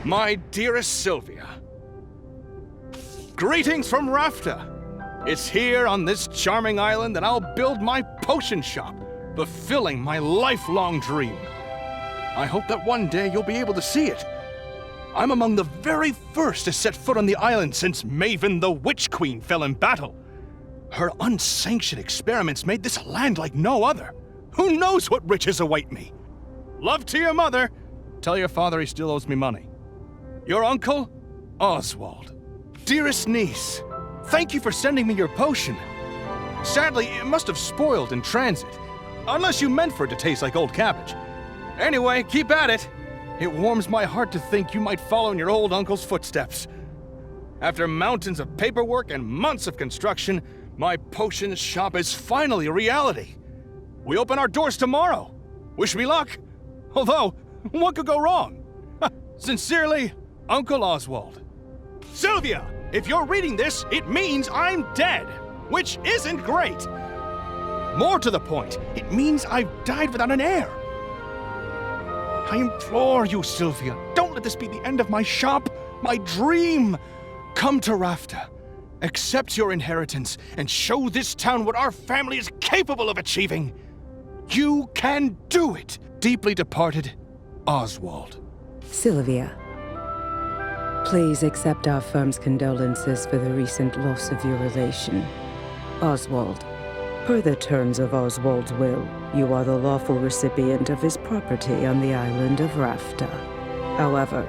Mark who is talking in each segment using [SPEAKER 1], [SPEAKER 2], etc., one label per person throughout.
[SPEAKER 1] My dearest Sylvia, greetings from Rafta. It's here on this charming island that I'll build my potion shop, fulfilling my lifelong dream. I hope that one day you'll be able to see it. I'm among the very first to set foot on the island since Maven the Witch Queen fell in battle. Her unsanctioned experiments made this land like no other. Who knows what riches await me? Love to your mother. Tell your father he still owes me money. Your uncle, Oswald. Dearest niece, thank you for sending me your potion. Sadly, it must have spoiled in transit, unless you meant for it to taste like old cabbage. Anyway, keep at it. It warms my heart to think you might follow in your old uncle's footsteps. After mountains of paperwork and months of construction, my potion shop is finally a reality. We open our doors tomorrow. Wish me luck. Although, what could go wrong? Sincerely, Uncle Oswald. Sylvia, if you're reading this, it means I'm dead, which isn't great. More to the point, it means I've died without an heir. I implore you, Sylvia, don't let this be the end of my shop, my dream. Come to Rafta, accept your inheritance, and show this town what our family is capable of achieving. You can do it. Deeply departed, Oswald.
[SPEAKER 2] Sylvia, please accept our firm's condolences for the recent loss of your relation. Oswald, per the terms of Oswald's will, you are the lawful recipient of his property on the island of Rafta. However,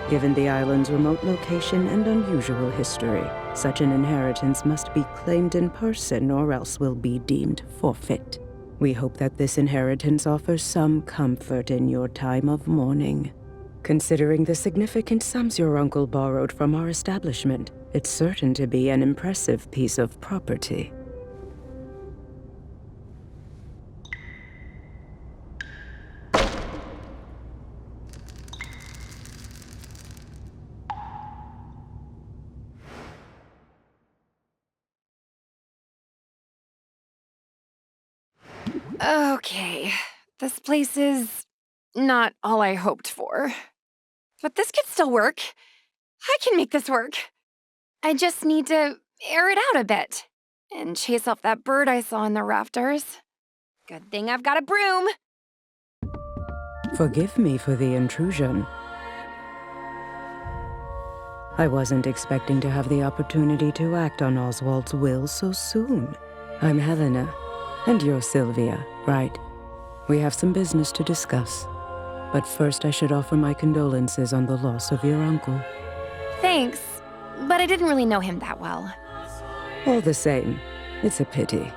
[SPEAKER 2] given the island's remote location and unusual history, such an inheritance must be claimed in person or else will be deemed forfeit. We hope that this inheritance offers some comfort in your time of mourning. Considering the significant sums your uncle borrowed from our establishment, it's certain to be an impressive piece of property.
[SPEAKER 3] Okay, this place is not all I hoped for. But this could still work. I can make this work. I just need to air it out a bit and chase off that bird I saw in the rafters. Good thing I've got a broom.
[SPEAKER 2] Forgive me for the intrusion. I wasn't expecting to have the opportunity to act on Oswald's will so soon. I'm Helena, and you're Sylvia, right? We have some business to discuss. But first I should offer my condolences on the loss of your uncle.
[SPEAKER 3] Thanks, but I didn't really know him that well.
[SPEAKER 2] All the same, it's a pity.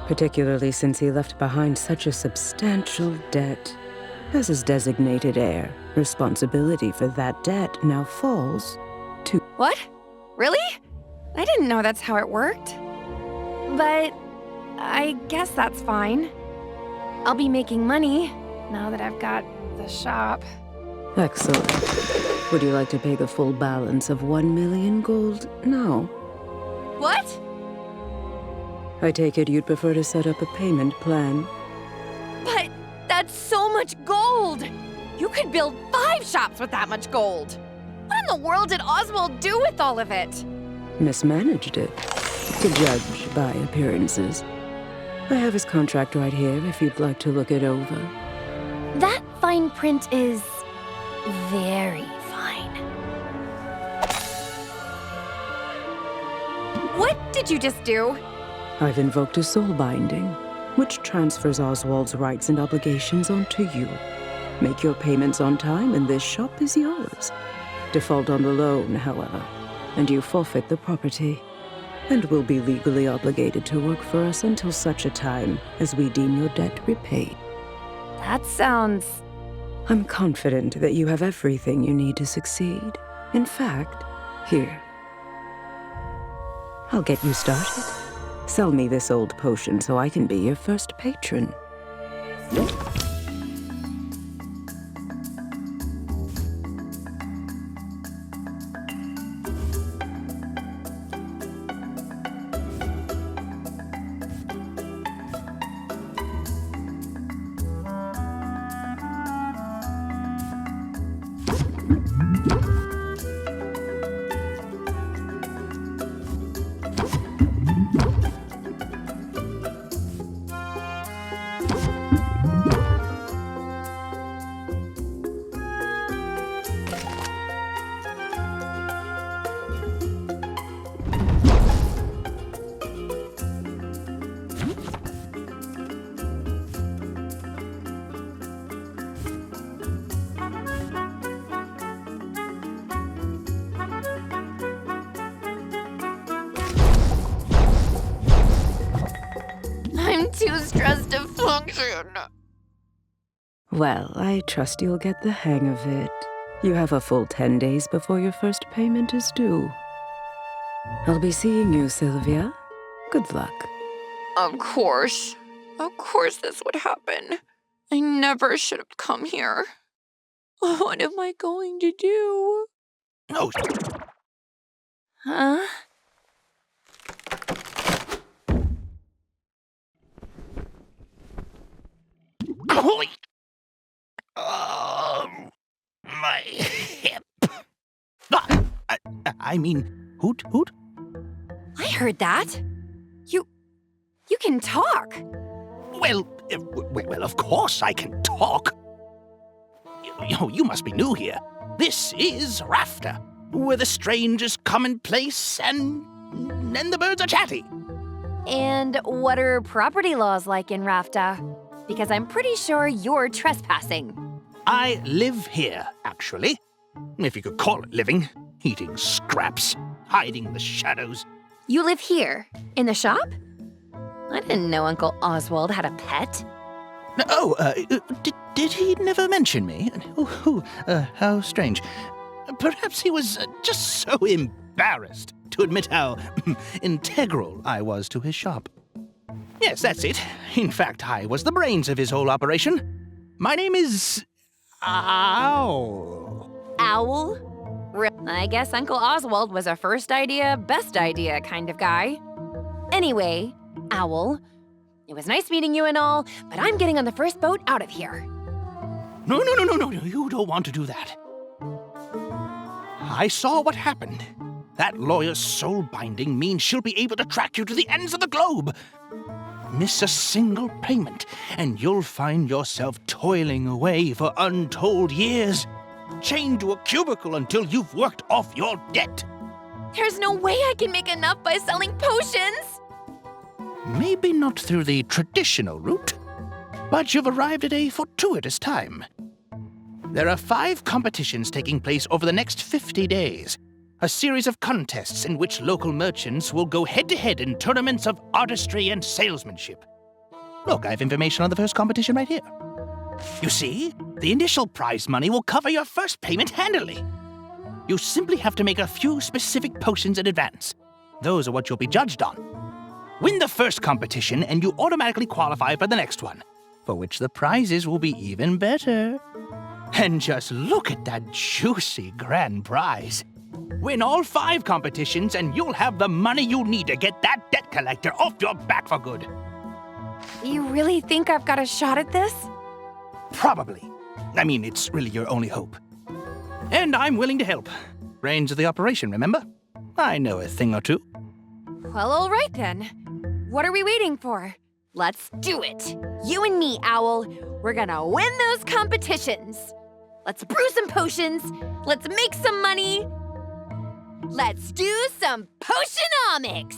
[SPEAKER 2] Particularly since he left behind such a substantial debt. As his designated heir, responsibility for that debt now falls to...
[SPEAKER 3] What? Really? I didn't know that's how it worked. But I guess that's fine. I'll be making money now that I've got the shop.
[SPEAKER 2] Excellent. Would you like to pay the full balance of 1 million gold now?
[SPEAKER 3] What?
[SPEAKER 2] I take it you'd prefer to set up a payment plan.
[SPEAKER 3] But that's so much gold! You could build 5 shops with that much gold! What in the world did Oswald do with all of it?
[SPEAKER 2] Mismanaged it, to judge by appearances. I have his contract right here if you'd like to look it over.
[SPEAKER 3] That fine print is very fine. What did you just do?
[SPEAKER 2] I've invoked a soul binding, which transfers Oswald's rights and obligations onto you. Make your payments on time and this shop is yours. Default on the loan, however, and you forfeit the property, and will be legally obligated to work for us until such a time as we deem your debt repaid.
[SPEAKER 3] That sounds...
[SPEAKER 2] I'm confident that you have everything you need to succeed. In fact, here. I'll get you started. Sell me this old potion so I can be your first patron. Well, I trust you'll get the hang of it. You have a full 10 days before your first payment is due. I'll be seeing you, Sylvia. Good luck.
[SPEAKER 3] Of course. Of course this would happen. I never should have come here. What am I going to do?
[SPEAKER 1] Oh,
[SPEAKER 3] Huh?
[SPEAKER 1] holy! My hip. I mean, hoot, hoot.
[SPEAKER 3] I heard that. You can talk.
[SPEAKER 1] Well, of course I can talk. You must be new here. This is Rafter, where the strangers commonplace and the birds are chatty.
[SPEAKER 3] And what are property laws like in Rafta? Because I'm pretty sure you're trespassing.
[SPEAKER 1] I live here, actually. If you could call it living. Eating scraps, hiding in the shadows.
[SPEAKER 3] You live here, in the shop? I didn't know Uncle Oswald had a pet.
[SPEAKER 1] Oh, did he never mention me? How strange. Perhaps he was just so embarrassed to admit how integral I was to his shop. Yes, that's it. In fact, I was the brains of his whole operation. My name is... Owl.
[SPEAKER 3] Owl? I guess Uncle Oswald was a first idea, best idea kind of guy. Anyway, Owl, it was nice meeting you and all, but I'm getting on the first boat out of here.
[SPEAKER 1] No, you don't want to do that. I saw what happened. That lawyer's soul binding means she'll be able to track you to the ends of the globe. Miss a single payment, and you'll find yourself toiling away for untold years, chained to a cubicle until you've worked off your debt.
[SPEAKER 3] There's no way I can make enough by selling potions.
[SPEAKER 1] Maybe not through the traditional route, but you've arrived at a fortuitous time. There are 5 competitions taking place over the next 50 days. A series of contests in which local merchants will go head-to-head in tournaments of artistry and salesmanship. Look, I have information on the first competition right here. You see, the initial prize money will cover your first payment handily. You simply have to make a few specific potions in advance. Those are what you'll be judged on. Win the first competition and you automatically qualify for the next one, for which the prizes will be even better. And just look at that juicy grand prize. Win all 5 competitions and you'll have the money you need to get that debt collector off your back for good.
[SPEAKER 3] You really think I've got a shot at this?
[SPEAKER 1] Probably. I mean, it's really your only hope. And I'm willing to help. Brains of the operation, remember? I know a thing or two.
[SPEAKER 3] Well, all right then. What are we waiting for? Let's do it. You and me, Owl. We're gonna win those competitions. Let's brew some potions. Let's make some money. Let's do some Potionomics.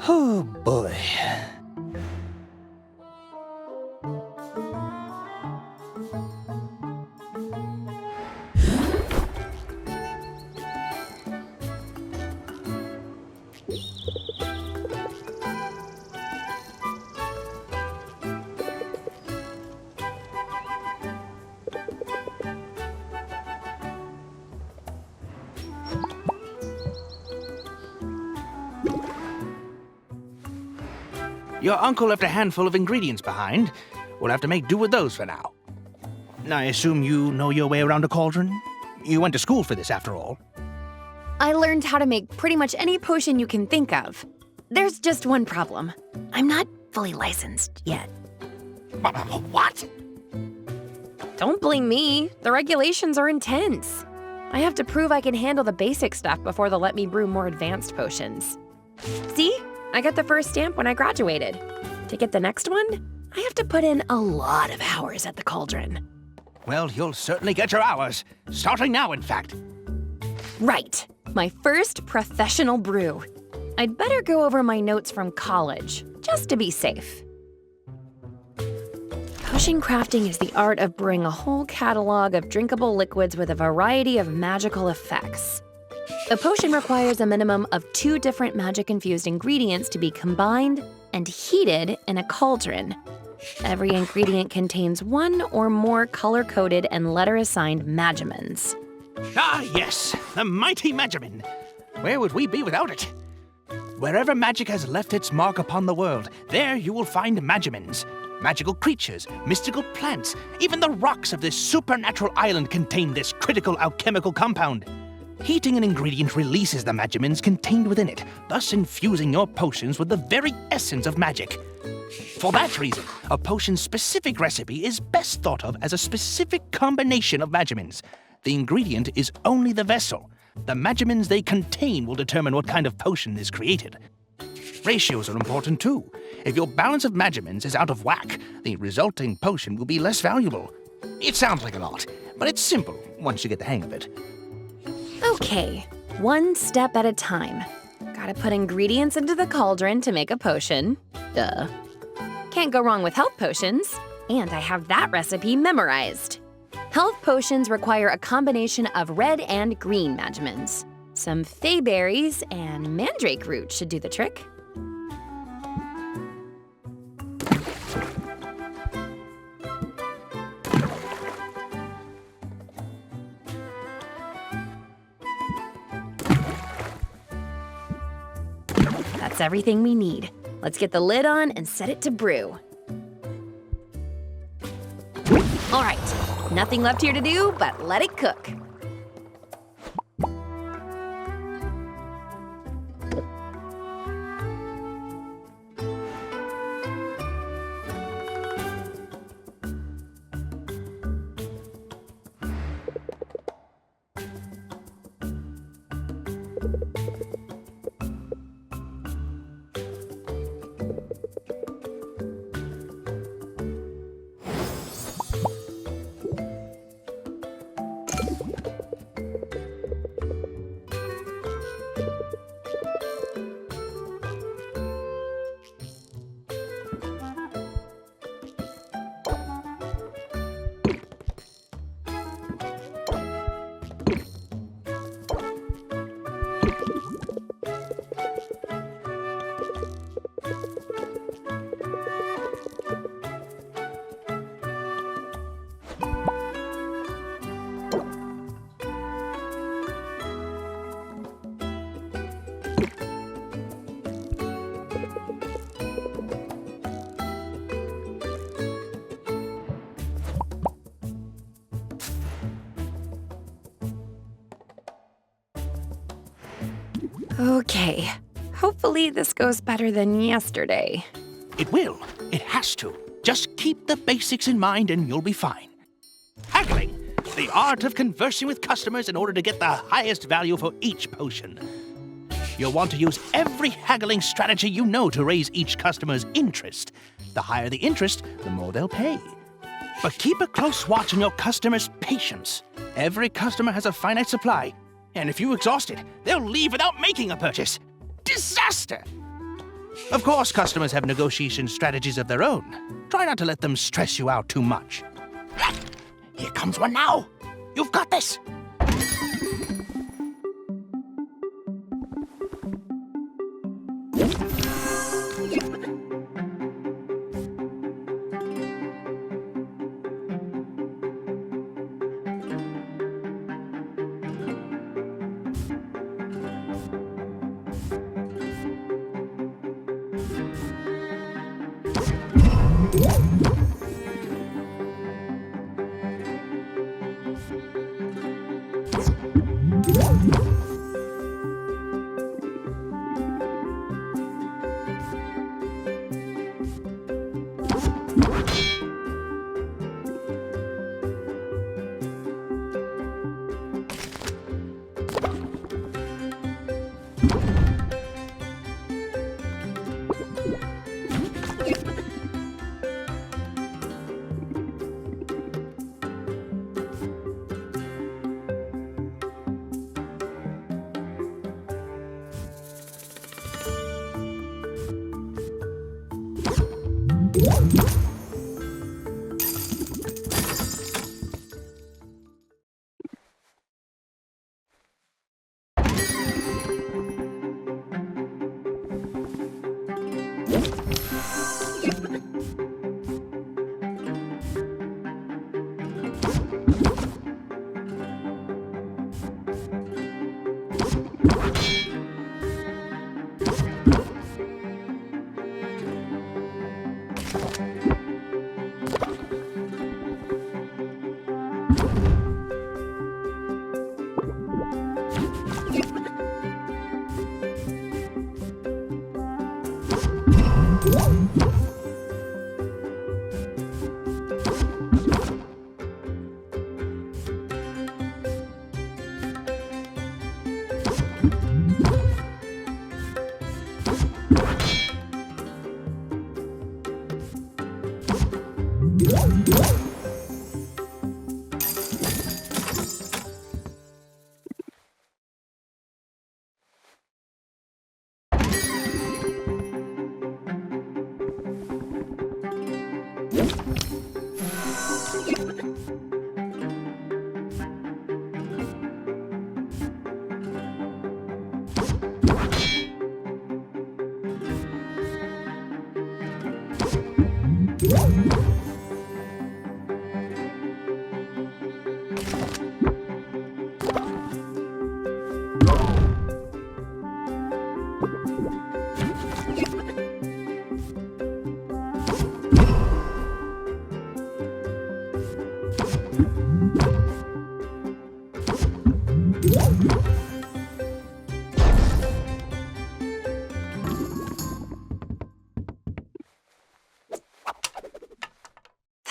[SPEAKER 1] Oh, boy. Your uncle left a handful of ingredients behind. We'll have to make do with those for now. I assume you know your way around a cauldron? You went to school for this, after all.
[SPEAKER 3] I learned how to make pretty much any potion you can think of. There's just one problem. I'm not fully licensed yet.
[SPEAKER 1] What?
[SPEAKER 3] Don't blame me. The regulations are intense. I have to prove I can handle the basic stuff before they'll let me brew more advanced potions. See? I got the first stamp when I graduated. To get the next one, I have to put in a lot of hours at the cauldron.
[SPEAKER 1] Well, you'll certainly get your hours. Starting now, in fact.
[SPEAKER 3] Right. My first professional brew. I'd better go over my notes from college, just to be safe. Potion crafting is the art of brewing a whole catalog of drinkable liquids with a variety of magical effects. A potion requires a minimum of 2 different magic-infused ingredients to be combined and heated in a cauldron. Every ingredient contains one or more color-coded and letter-assigned magimins.
[SPEAKER 4] Ah, yes, the mighty Magimin. Where would we be without it? Wherever magic has left its mark upon the world, there you will find Magimins. Magical creatures, mystical plants, even the rocks of this supernatural island contain this critical alchemical compound. Heating an ingredient releases the Magimins contained within it, thus infusing your potions with the very essence of magic. For that reason, a potion's specific recipe is best thought of as a specific combination of Magimins. The ingredient is only the vessel. The Magimins they contain will determine what kind of potion is created. Ratios are important too. If your balance of Magimins is out of whack, the resulting potion will be less valuable. It sounds like a lot, but it's simple once you get the hang of it.
[SPEAKER 3] Okay, one step at a time. Gotta put ingredients into the cauldron to make a potion. Duh. Can't go wrong with health potions. And I have that recipe memorized. Health potions require a combination of red and green Magimins. Some fey berries and mandrake root should do the trick. That's everything we need. Let's get the lid on and set it to brew. All right, nothing left here to do but let it cook. Okay, hopefully this goes better than yesterday.
[SPEAKER 4] It will. It has to. Just keep the basics in mind and you'll be fine. Haggling, the art of conversing with customers in order to get the highest value for each potion. You'll want to use every haggling strategy you know to raise each customer's interest. The higher the interest, the more they'll pay. But keep a close watch on your customers' patience. Every customer has a finite supply, and if you exhaust it, they'll leave without making a purchase. Disaster! Of course, customers have negotiation strategies of their own. Try not to let them stress you out too much. Here comes one now. You've got this.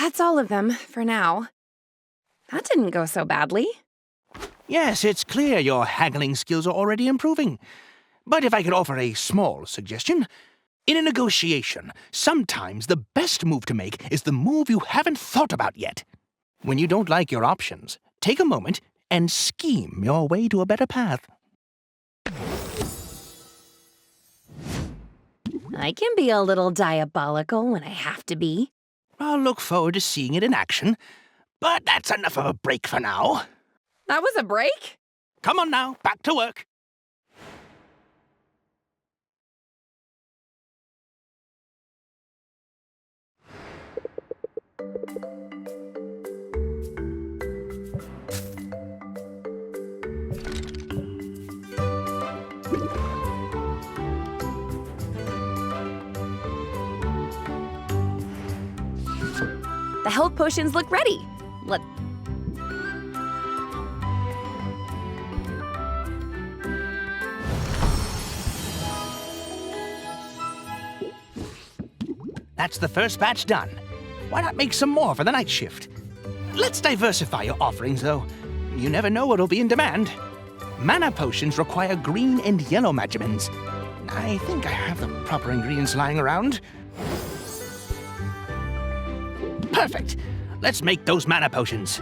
[SPEAKER 3] That's all of them, for now. That didn't go so badly.
[SPEAKER 4] Yes, it's clear your haggling skills are already improving. But if I could offer a small suggestion, in a negotiation, sometimes the best move to make is the move you haven't thought about yet. When you don't like your options, take a moment and scheme your way to a better path.
[SPEAKER 3] I can be a little diabolical when I have to be.
[SPEAKER 4] I'll look forward to seeing it in action, but that's enough of a break for now.
[SPEAKER 3] That was a break?
[SPEAKER 4] Come on now, back to work.
[SPEAKER 3] The health potions look ready.
[SPEAKER 4] That's the first batch done. Why not make some more for the night shift? Let's diversify your offerings, though. You never know what'll be in demand. Mana potions require green and yellow magimins. I think I have the proper ingredients lying around. Perfect. Let's make those mana potions.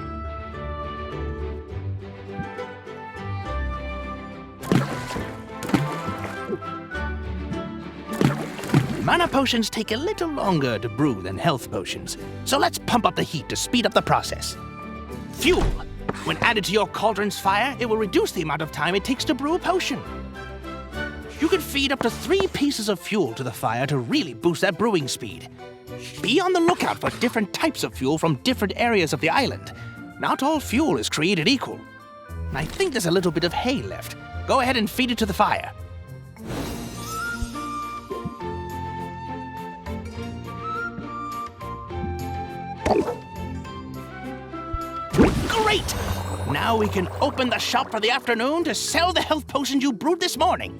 [SPEAKER 4] Mana potions take a little longer to brew than health potions, so let's pump up the heat to speed up the process. Fuel. When added to your cauldron's fire, it will reduce the amount of time it takes to brew a potion. You can feed up to 3 pieces of fuel to the fire to really boost that brewing speed. Be on the lookout for different types of fuel from different areas of the island. Not all fuel is created equal. I think there's a little bit of hay left. Go ahead and feed it to the fire. Great! Now we can open the shop for the afternoon to sell the health potions you brewed this morning.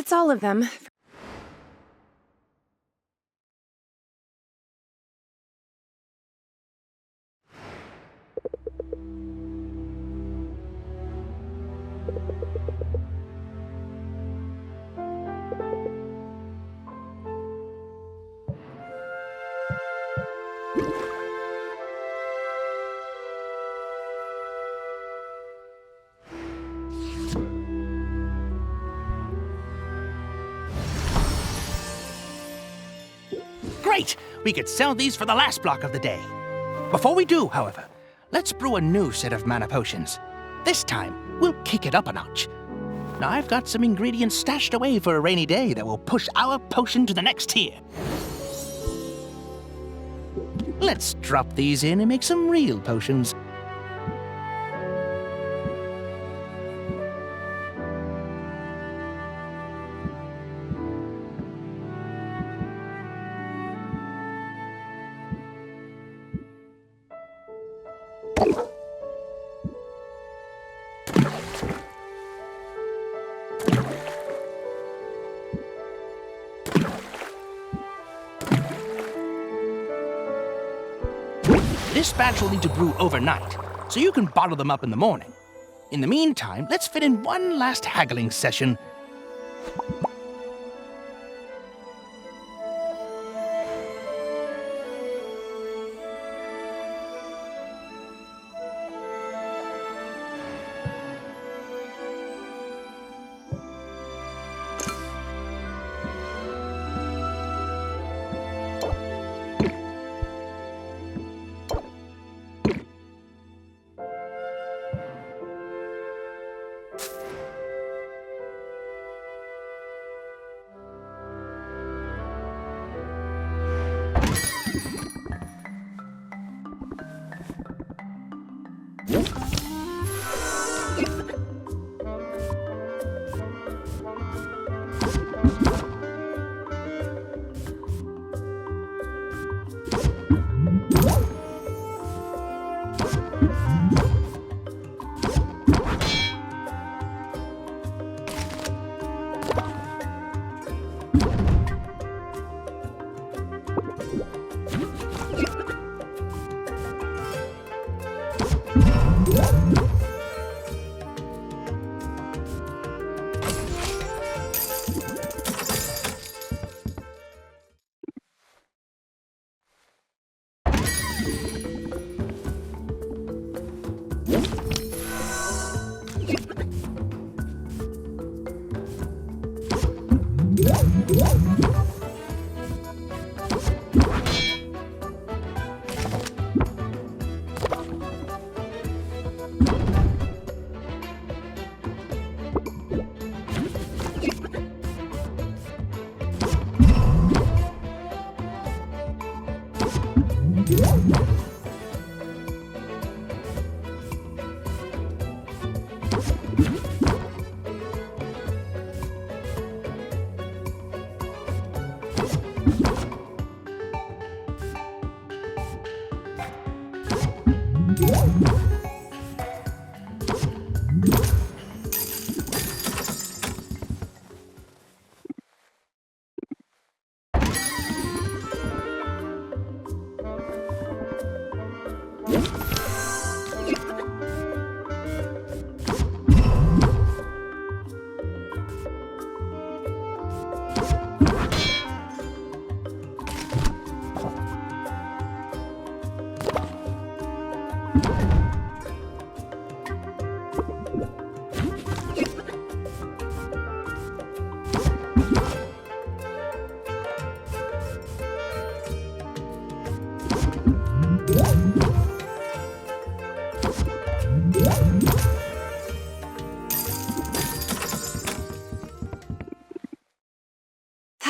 [SPEAKER 3] That's all of them.
[SPEAKER 4] Great! We could sell these for the last block of the day. Before we do, however, let's brew a new set of mana potions. This time, we'll kick it up a notch. Now, I've got some ingredients stashed away for a rainy day that will push our potion to the next tier. Let's drop these in and make some real potions. This batch will need to brew overnight, so you can bottle them up in the morning. In the meantime, let's fit in one last haggling session.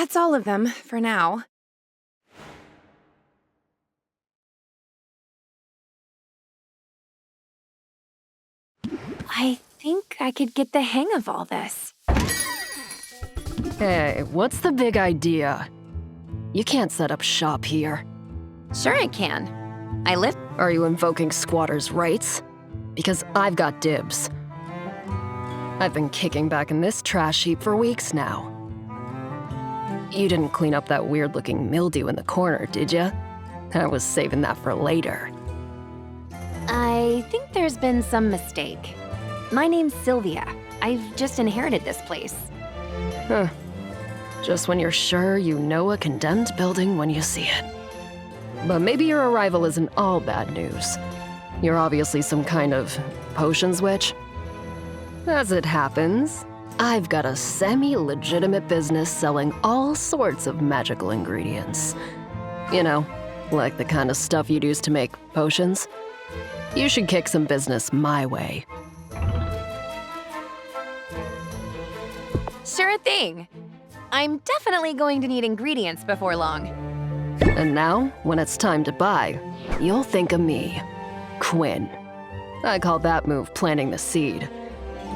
[SPEAKER 3] That's all of them, for now. I think I could get the hang of all this.
[SPEAKER 5] Hey, what's the big idea? You can't set up shop here.
[SPEAKER 3] Sure I can. I live—
[SPEAKER 5] Are you invoking squatters' rights? Because I've got dibs. I've been kicking back in this trash heap for weeks now. You didn't clean up that weird-looking mildew in the corner, did ya? I was saving that for later.
[SPEAKER 3] I think there's been some mistake. My name's Sylvia. I've just inherited this place.
[SPEAKER 5] Huh. Just when you're sure you know a condemned building when you see it. But maybe your arrival isn't all bad news. You're obviously some kind of potions witch. As it happens, I've got a semi-legitimate business selling all sorts of magical ingredients. You know, like the kind of stuff you'd use to make potions. You should kick some business my way.
[SPEAKER 3] Sure thing. I'm definitely going to need ingredients before long.
[SPEAKER 5] And now, when it's time to buy, you'll think of me, Quinn. I call that move planting the seed.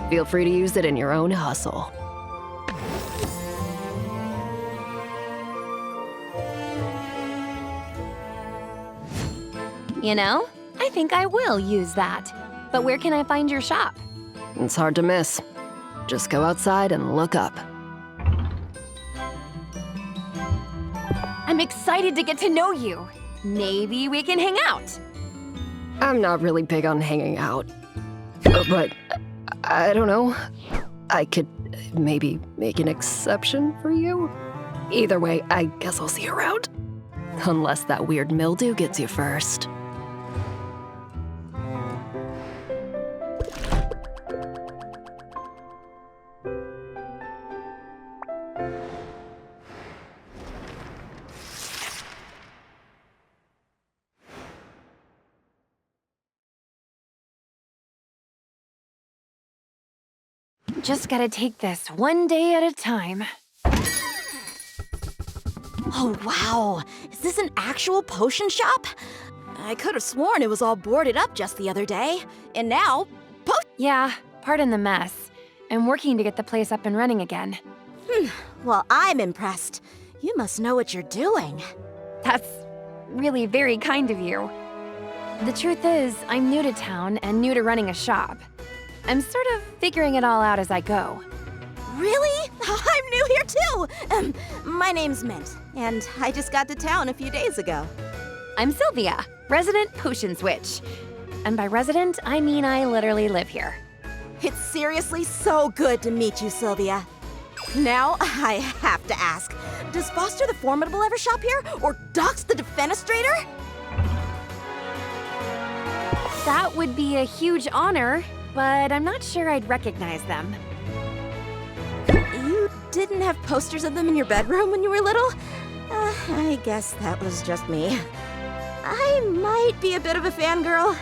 [SPEAKER 5] Feel free to use it in your own hustle.
[SPEAKER 3] You know, I think I will use that. But where can I find your shop?
[SPEAKER 5] It's hard to miss. Just go outside and look up.
[SPEAKER 3] I'm excited to get to know you. Maybe we can hang out.
[SPEAKER 5] I'm not really big on hanging out. But, I don't know. I could maybe make an exception for you. Either way, I guess I'll see you around. Unless that weird mildew gets you first.
[SPEAKER 3] Just gotta take this one day at a time.
[SPEAKER 6] Oh, wow. Is this an actual potion shop? I could have sworn it was all boarded up just the other day. And now,
[SPEAKER 3] Yeah, pardon the mess. I'm working to get the place up and running again.
[SPEAKER 6] well, I'm impressed. You must know what you're doing.
[SPEAKER 3] That's really very kind of you. The truth is, I'm new to town and new to running a shop. I'm sort of figuring it all out as I go.
[SPEAKER 6] Really? I'm new here too. My name's Mint, and I just got to town a few days ago.
[SPEAKER 3] I'm Sylvia, resident potions witch. And by resident, I mean I literally live here.
[SPEAKER 6] It's seriously so good to meet you, Sylvia. Now, I have to ask, does Foster the Formidable ever shop here? Or Dox the Defenestrator?
[SPEAKER 3] That would be a huge honor, but I'm not sure I'd recognize them.
[SPEAKER 6] You didn't have posters of them in your bedroom when you were little? I guess that was just me. I might be a bit of a fangirl.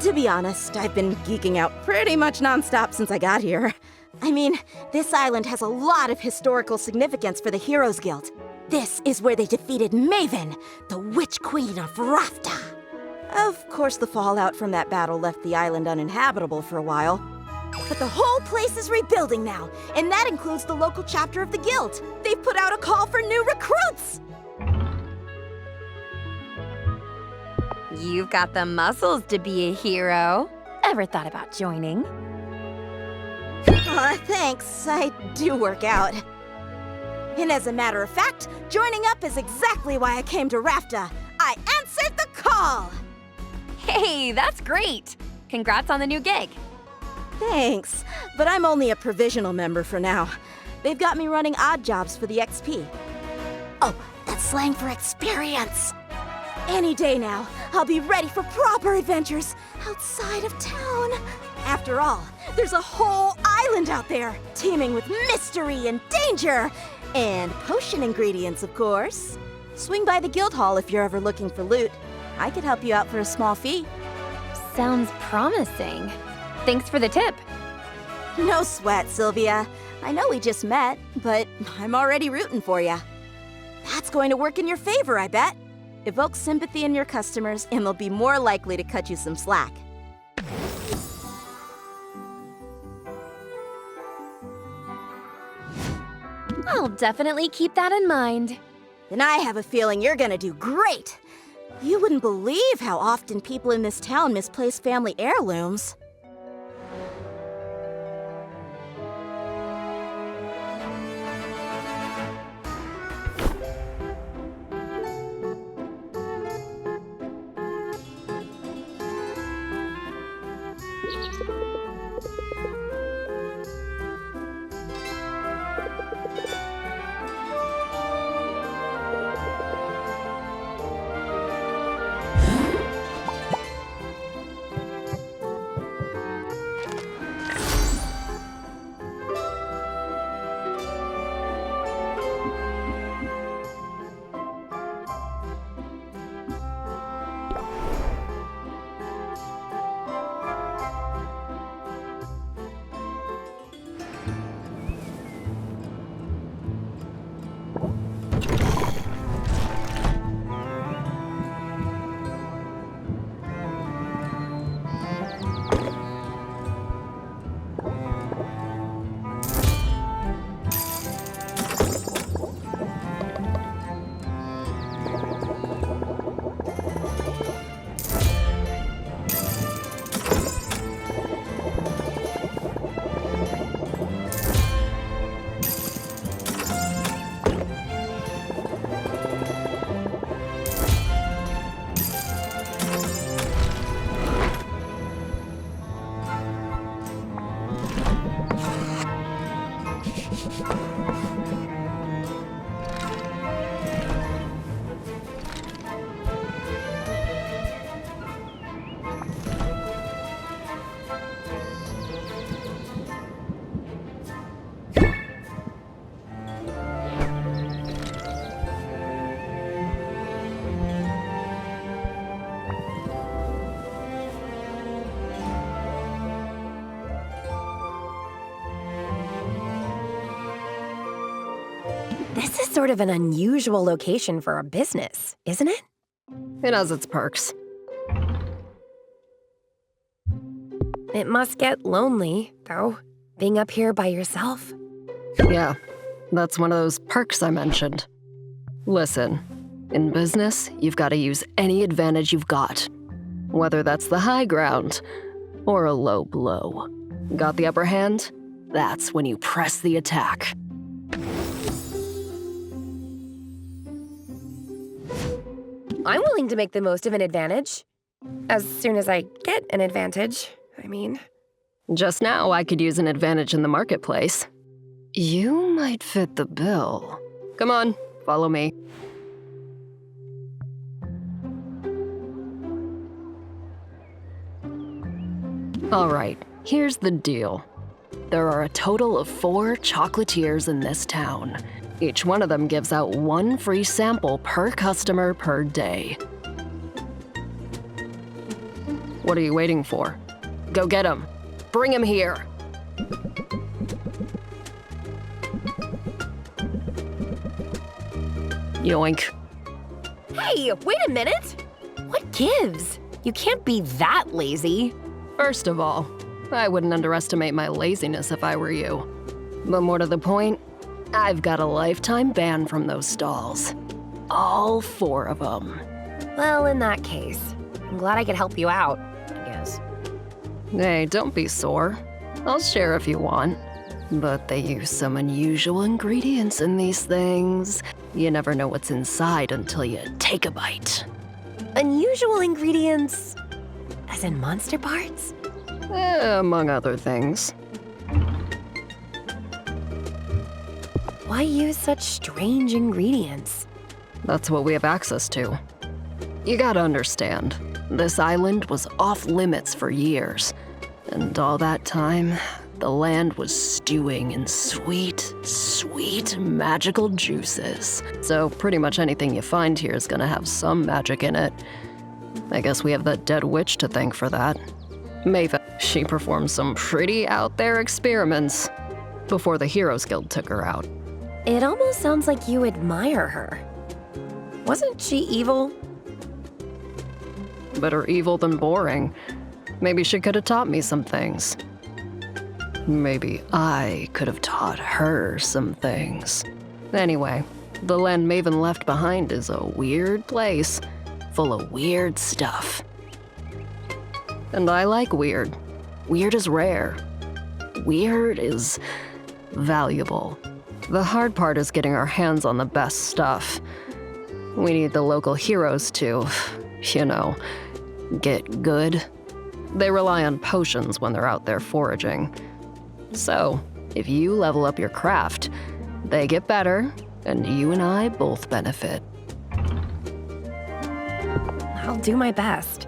[SPEAKER 6] To be honest, I've been geeking out pretty much nonstop since I got here. I mean, this island has a lot of historical significance for the Heroes Guild. This is where they defeated Maven, the Witch Queen of Rafta. Of course, the fallout from that battle left the island uninhabitable for a while. But the whole place is rebuilding now, and that includes the local chapter of the guild. They've put out a call for new recruits!
[SPEAKER 3] You've got the muscles to be a hero. Ever thought about joining?
[SPEAKER 6] Thanks. I do work out. And as a matter of fact, joining up is exactly why I came to RAFTA. I answered the call!
[SPEAKER 3] Hey, that's great. Congrats on the new gig.
[SPEAKER 6] Thanks, but I'm only a provisional member for now. They've got me running odd jobs for the XP. Oh, that's slang for experience. Any day now, I'll be ready for proper adventures outside of town. After all, there's a whole island out there, teeming with mystery and danger. And potion ingredients, of course. Swing by the guild hall if you're ever looking for loot. I could help you out for a small fee.
[SPEAKER 3] Sounds promising. Thanks for the tip.
[SPEAKER 6] No sweat, Sylvia. I know we just met, but I'm already rooting for you. That's going to work in your favor, I bet. Evoke sympathy in your customers, and they'll be more likely to cut you some slack.
[SPEAKER 3] I'll definitely keep that in mind.
[SPEAKER 6] Then I have a feeling you're gonna do great. You wouldn't believe how often people in this town misplace family heirlooms.
[SPEAKER 3] This is sort of an unusual location for a business, isn't it?
[SPEAKER 5] It has its perks.
[SPEAKER 3] It must get lonely, though, being up here by yourself.
[SPEAKER 5] Yeah, that's one of those perks I mentioned. Listen, in business, you've got to use any advantage you've got, whether that's the high ground or a low blow. Got the upper hand? That's when you press the attack.
[SPEAKER 3] I'm willing to make the most of an advantage. As soon as I get an advantage, I mean.
[SPEAKER 5] Just now, I could use an advantage in the marketplace. You might fit the bill. Come on, follow me. All right, here's the deal. There are a total of 4 chocolatiers in this town. Each one of them gives out 1 free sample per customer per day. What are you waiting for? Go get him. Bring him here. Yoink.
[SPEAKER 3] Hey, wait a minute! What gives? You can't be that lazy.
[SPEAKER 5] First of all, I wouldn't underestimate my laziness if I were you. But more to the point, I've got a lifetime ban from those stalls. All 4 of them.
[SPEAKER 3] Well, in that case, I'm glad I could help you out, I guess.
[SPEAKER 5] Hey, don't be sore. I'll share if you want. But they use some unusual ingredients in these things. You never know what's inside until you take a bite.
[SPEAKER 3] Unusual ingredients? As in monster parts?
[SPEAKER 5] Among other things.
[SPEAKER 3] Why use such strange ingredients?
[SPEAKER 5] That's what we have access to. You gotta understand, this island was off limits for years. And all that time, the land was stewing in sweet, sweet magical juices. So pretty much anything you find here is gonna have some magic in it. I guess we have that dead witch to thank for that. Maven, she performed some pretty out there experiments before the Heroes Guild took her out.
[SPEAKER 3] It almost sounds like you admire her. Wasn't she evil?
[SPEAKER 5] Better evil than boring. Maybe she could have taught me some things. Maybe I could have taught her some things. Anyway, the land Maven left behind is a weird place, full of weird stuff. And I like weird. Weird is rare. Weird is valuable. The hard part is getting our hands on the best stuff. We need the local heroes to, get good. They rely on potions when they're out there foraging. So, if you level up your craft, they get better, and you and I both benefit.
[SPEAKER 3] I'll do my best.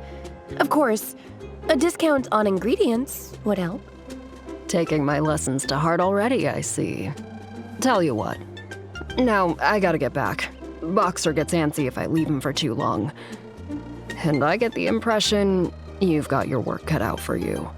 [SPEAKER 3] Of course, a discount on ingredients would help.
[SPEAKER 5] Taking my lessons to heart already, I see. Tell you what. Now, I gotta get back. Boxer gets antsy if I leave him for too long. And I get the impression you've got your work cut out for you.